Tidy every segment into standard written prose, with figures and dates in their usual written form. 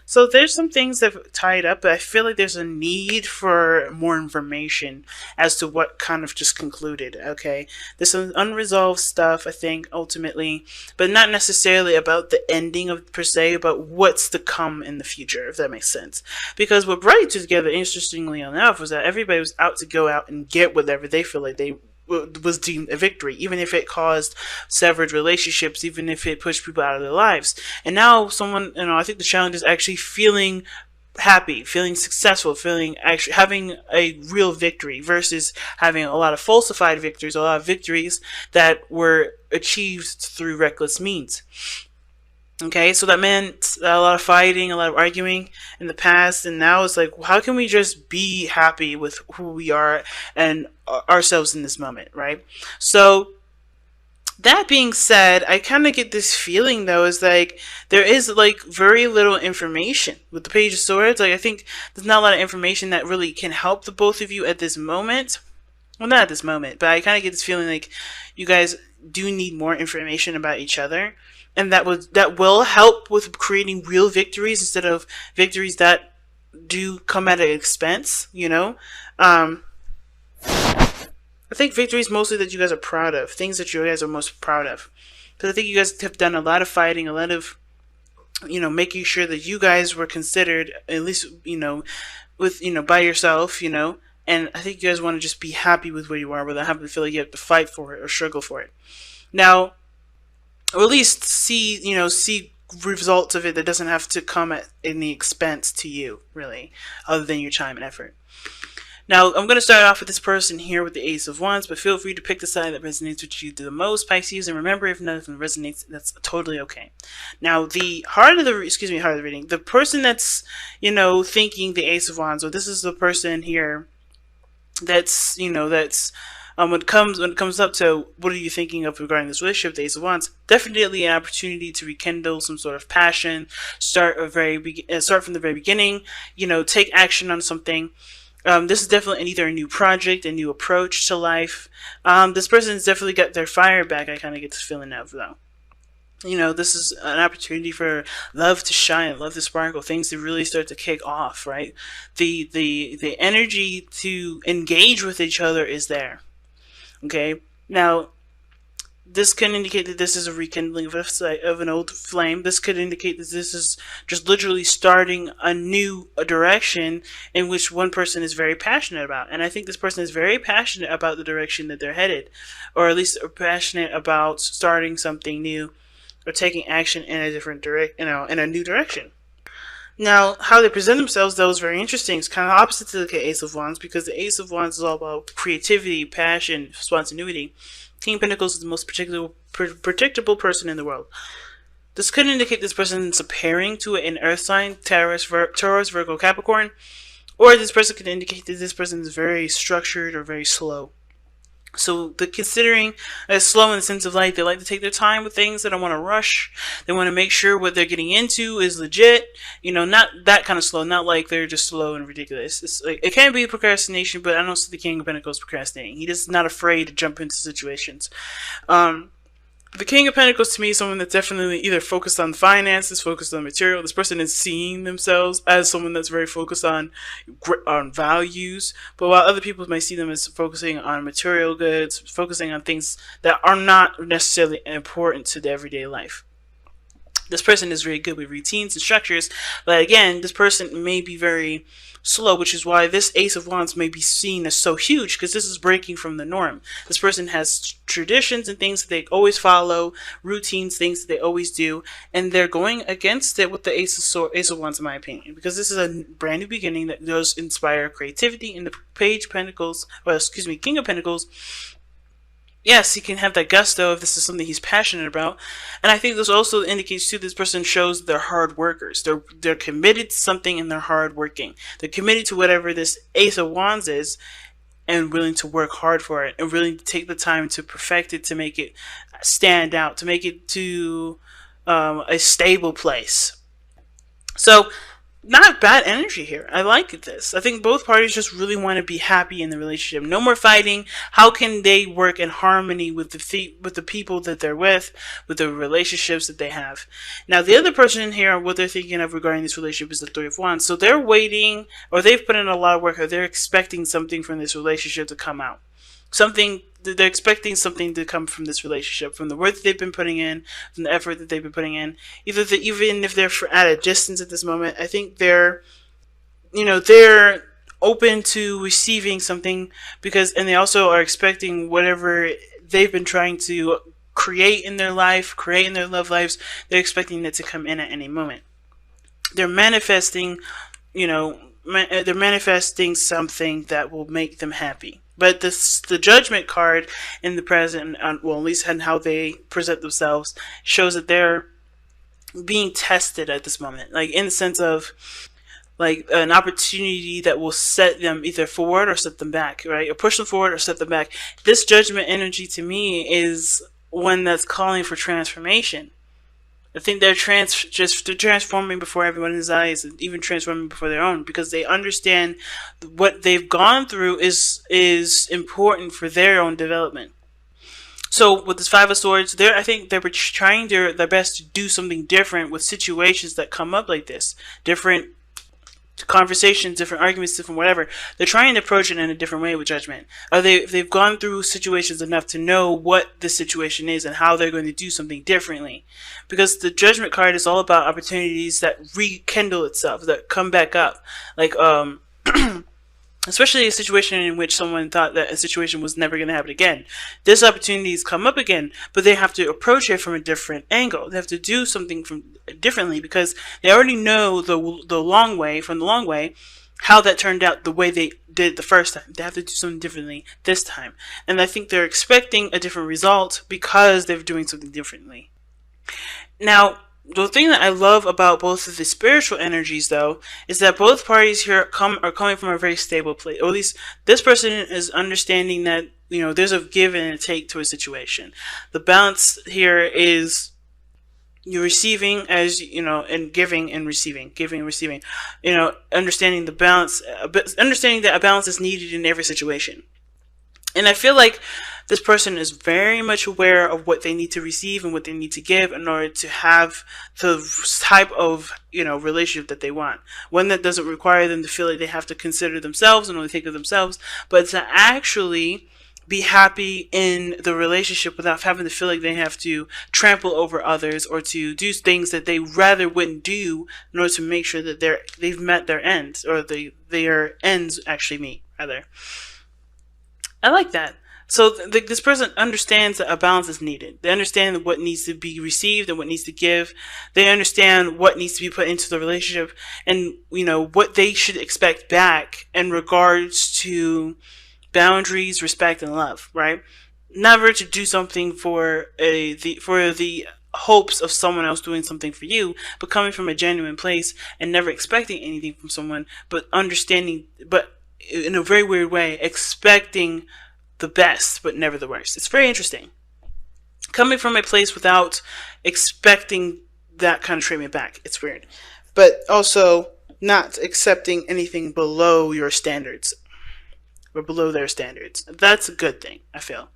So there's some things that have tied up, but I feel like there's a need for more information as to what kind of just concluded. Okay, there's some unresolved stuff, I think, ultimately, but not necessarily about the ending of per se, but what's to come in the future, if that makes sense. Because what brought you two together, interestingly enough, was that everybody was out to go out and get whatever they feel like they was deemed a victory, even if it caused severed relationships, even if it pushed people out of their lives. And now someone, I think the challenge is actually feeling happy, feeling successful, feeling actually having a real victory versus having a lot of falsified victories, a lot of victories that were achieved through reckless means. Okay, so that meant a lot of fighting, a lot of arguing in the past, and now it's like, how can we just be happy with who we are and ourselves in this moment, right? So that being said, I kind of get this feeling though, is like there is like very little information with the Page of Swords. Like I think there's not a lot of information that really can help the both of you at this moment. Well, not at this moment, but I kind of get this feeling like you guys do need more information about each other, and that will help with creating real victories instead of victories that do come at an expense. I think victories mostly that you guys are proud of, things that you guys are most proud of, because I think you guys have done a lot of fighting, a lot of making sure that you guys were considered at least with by yourself, and I think you guys want to just be happy with where you are without having to feel like you have to fight for it or struggle for it. Now, or at least see results of it that doesn't have to come at any expense to you, really, other than your time and effort. Now, I'm going to start off with this person here with the Ace of Wands, but feel free to pick the side that resonates with you the most, Pisces, and remember, if none of them resonates, that's totally okay. Now, the heart of the reading, the person that's, thinking the Ace of Wands, or this is the person here that's, when it comes up to what are you thinking of regarding this relationship, the Ace of Wands, definitely an opportunity to rekindle some sort of passion, start from the very beginning, take action on something. This is definitely either a new project, a new approach to life. This person's definitely got their fire back. I kind of get this feeling of though. This is an opportunity for love to shine, love to sparkle, things to really start to kick off, right? The energy to engage with each other is there. Okay, now this can indicate that this is a rekindling of an old flame. This could indicate that this is just literally starting a new direction in which one person is very passionate about. And I think this person is very passionate about the direction that they're headed, or at least passionate about starting something new or taking action in a different in a new direction. Now, how they present themselves, though, is very interesting. It's kind of opposite to the Ace of Wands, because the Ace of Wands is all about creativity, passion, spontaneity. King of Pentacles is the most predictable person in the world. This could indicate this person is pairing to an earth sign, Taurus, Virgo, Capricorn, or this person could indicate that this person is very structured or very slow. So the considering slow in the sense of like they like to take their time with things. They don't want to rush. They want to make sure what they're getting into is legit. Not that kind of slow. Not like they're just slow and ridiculous. It's like, it can be procrastination, but I don't see the King of Pentacles procrastinating. He just not afraid to jump into situations. The King of Pentacles to me is someone that's definitely either focused on finances, focused on material. This person is seeing themselves as someone that's very focused on values, but while other people might see them as focusing on material goods, focusing on things that are not necessarily important to the everyday life. This person is very good with routines and structures, but again, this person may be very slow, which is why this Ace of Wands may be seen as so huge, because this is breaking from the norm. This person has traditions and things that they always follow, routines, things that they always do, and they're going against it with the Ace of Wands, in my opinion, because this is a brand new beginning that does inspire creativity. In the King of Pentacles, yes, he can have that gusto if this is something he's passionate about. And I think this also indicates too, this person shows they're hard workers. They're committed to something and they're hard working. They're committed to whatever this Ace of Wands is and willing to work hard for it and willing to take the time to perfect it, to make it stand out, to make it to a stable place. So not bad energy here. I like this. I think both parties just really want to be happy in the relationship. No more fighting. How can they work in harmony with the people that they're with the relationships that they have? Now, the other person here, what they're thinking of regarding this relationship is the Three of Wands. So they're waiting, or they've put in a lot of work, or they're expecting something from this relationship to come out. They're expecting something to come from this relationship, from the work that they've been putting in, from the effort that they've been putting in. Even if they're at a distance at this moment, I think they're open to receiving something, and they also are expecting whatever they've been trying to create in their life, create in their love lives. They're expecting it to come in at any moment. They're manifesting, they're manifesting something that will make them happy. But the Judgment card in the present, well, at least in how they present themselves, shows that they're being tested at this moment. Like, in the sense of, like, an opportunity that will set them either forward or set them back, right? Or push them forward or set them back. This Judgment energy, to me, is one that's calling for transformation. I think they're transforming before everyone's eyes, and even transforming before their own, because they understand what they've gone through is important for their own development. So with this Five of Swords, I think they're trying their best to do something different with situations that come up like this. Different conversations, different arguments, different whatever. They're trying to approach it in a different way with Judgment. They've gone through situations enough to know what the situation is and how they're going to do something differently. Because the Judgment card is all about opportunities that rekindle itself, that come back up. Like, especially a situation in which someone thought that a situation was never going to happen again. This opportunities come up again, but they have to approach it from a different angle. They have to do something differently, because they already know the long way, how that turned out the way they did the first time. They have to do something differently this time. And I think they're expecting a different result because they're doing something differently. Now, the thing that I love about both of the spiritual energies, though, is that both parties here are coming from a very stable place. Or at least this person is understanding that, there's a give and a take to a situation. The balance here is you're receiving, as and giving and receiving, understanding the balance, understanding that a balance is needed in every situation. And I feel like this person is very much aware of what they need to receive and what they need to give in order to have the type of, relationship that they want. One that doesn't require them to feel like they have to consider themselves and only think of themselves, but to actually be happy in the relationship without having to feel like they have to trample over others or to do things that they rather wouldn't do in order to make sure that they've met their ends, or their ends actually meet, rather. I like that. So this person understands that a balance is needed. They understand what needs to be received and what needs to give. They understand what needs to be put into the relationship, and what they should expect back in regards to boundaries, respect, and love. Right? Never to do something for the hopes of someone else doing something for you, but coming from a genuine place and never expecting anything from someone, but understanding, but in a very weird way, expecting the best, but never the worst. It's very interesting. Coming from a place without expecting that kind of treatment back. It's weird. But also not accepting anything below your standards, or below their standards. That's a good thing, I feel.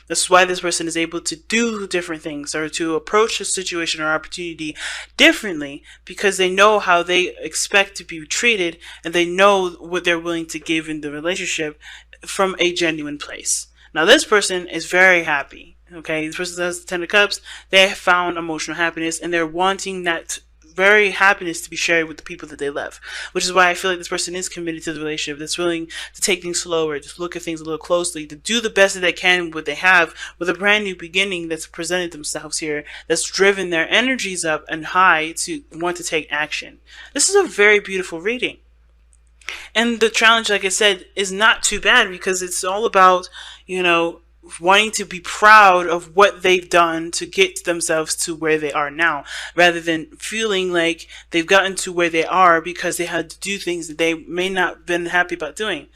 That's why this person is able to do different things, or to approach a situation or opportunity differently, because they know how they expect to be treated, and they know what they're willing to give in the relationship from a genuine place. Now, this person is very happy. Okay, this person has the Ten of Cups. They have found emotional happiness, and they're wanting that very happiness to be shared with the people that they love, which is why I feel like this person is committed to the relationship, that's willing to take things slower, to look at things a little closely, to do the best that they can with what they have, with a brand new beginning that's presented themselves here, that's driven their energies up and high to want to take action. This is a very beautiful reading. And the challenge, like I said, is not too bad, because it's all about, wanting to be proud of what they've done to get themselves to where they are now, rather than feeling like they've gotten to where they are because they had to do things that they may not have been happy about doing.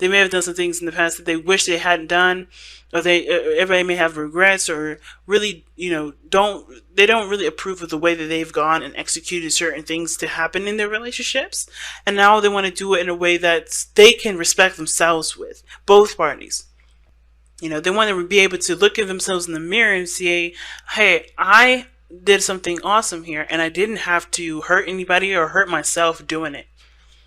They may have done some things in the past that they wish they hadn't done, or everybody may have regrets, or really, they don't really approve of the way that they've gone and executed certain things to happen in their relationships. And now they want to do it in a way that they can respect themselves with, both parties. They want to be able to look at themselves in the mirror and say, hey, I did something awesome here, and I didn't have to hurt anybody or hurt myself doing it.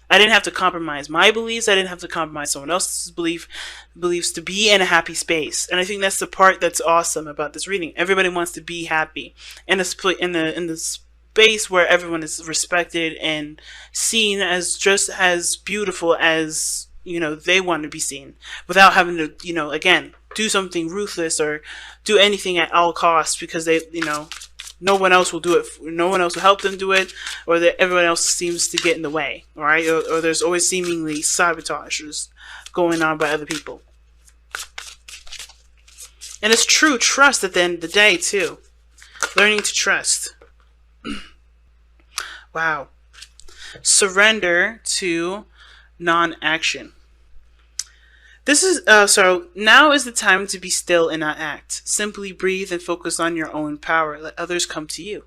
I didn't have to compromise my beliefs. I didn't have to compromise someone else's beliefs to be in a happy space. And I think that's the part that's awesome about this reading. Everybody wants to be happy in the space where everyone is respected and seen as just as beautiful as they want to be seen, without having to again do something ruthless or do anything at all costs because they no one else will do it. No one else will help them do it, or that everyone else seems to get in the way. All right, or there's always seemingly sabotages going on by other people. And it's true trust at the end of the day too. Learning to trust. Wow. Surrender to non-action. This is so now is the time to be still and not act. Simply breathe and focus on your own power. Let others come to you.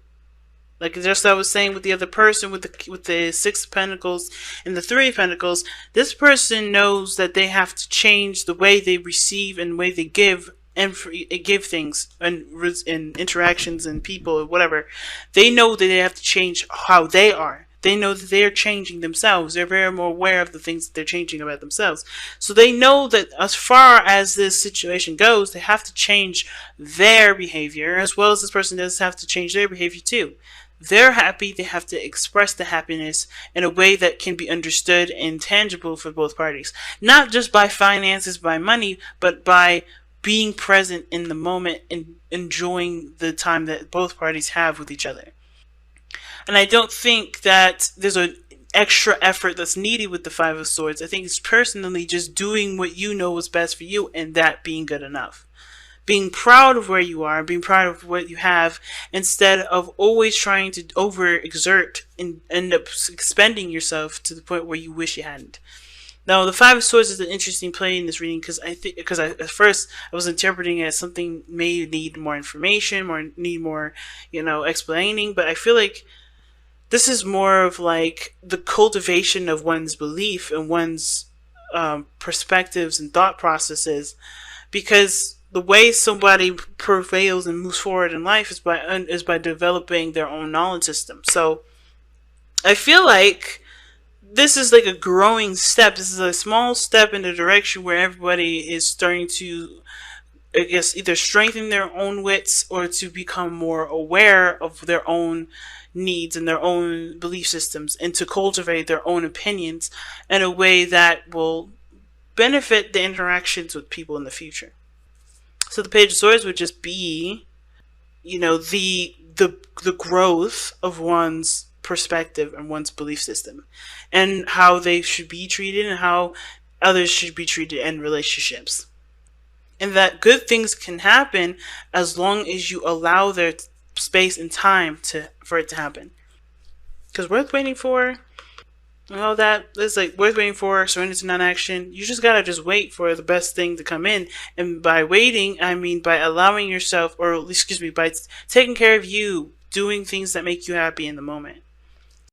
Like just I was saying with the other person with the Six of Pentacles and the Three of Pentacles, this person knows that they have to change the way they receive and the way they give and give things and interactions and people or whatever. They know that they have to change how they are. They know that they're changing themselves. They're very more aware of the things that they're changing about themselves. So they know that as far as this situation goes, they have to change their behavior, as well as this person does have to change their behavior too. They're happy. They have to express the happiness in a way that can be understood and tangible for both parties. Not just by finances, by money, but by being present in the moment and enjoying the time that both parties have with each other. And I don't think that there's an extra effort that's needed with the Five of Swords. I think it's personally just doing what you know is best for you and that being good enough. Being proud of where you are, being proud of what you have, instead of always trying to overexert and end up expending yourself to the point where you wish you hadn't. Now, the Five of Swords is an interesting play in this reading because at first I was interpreting it as something may need more information, or need more, explaining, but I feel like this is more of like the cultivation of one's belief and one's perspectives and thought processes, because the way somebody prevails and moves forward in life is by developing their own knowledge system. So I feel like this is like a growing step. This is a small step in the direction where everybody is starting to, I guess, either strengthen their own wits or to become more aware of their own needs and their own belief systems, and to cultivate their own opinions in a way that will benefit the interactions with people in the future. So the Page of Swords would just be, the growth of one's perspective and one's belief system, and how they should be treated and how others should be treated in relationships. And that good things can happen as long as you allow their space and time for it to happen. Because worth waiting for, and all that, it's like worth waiting for, surrender to non-action. You just gotta just wait for the best thing to come in. And by waiting, I mean by allowing yourself, or excuse me, by taking care of you, doing things that make you happy in the moment.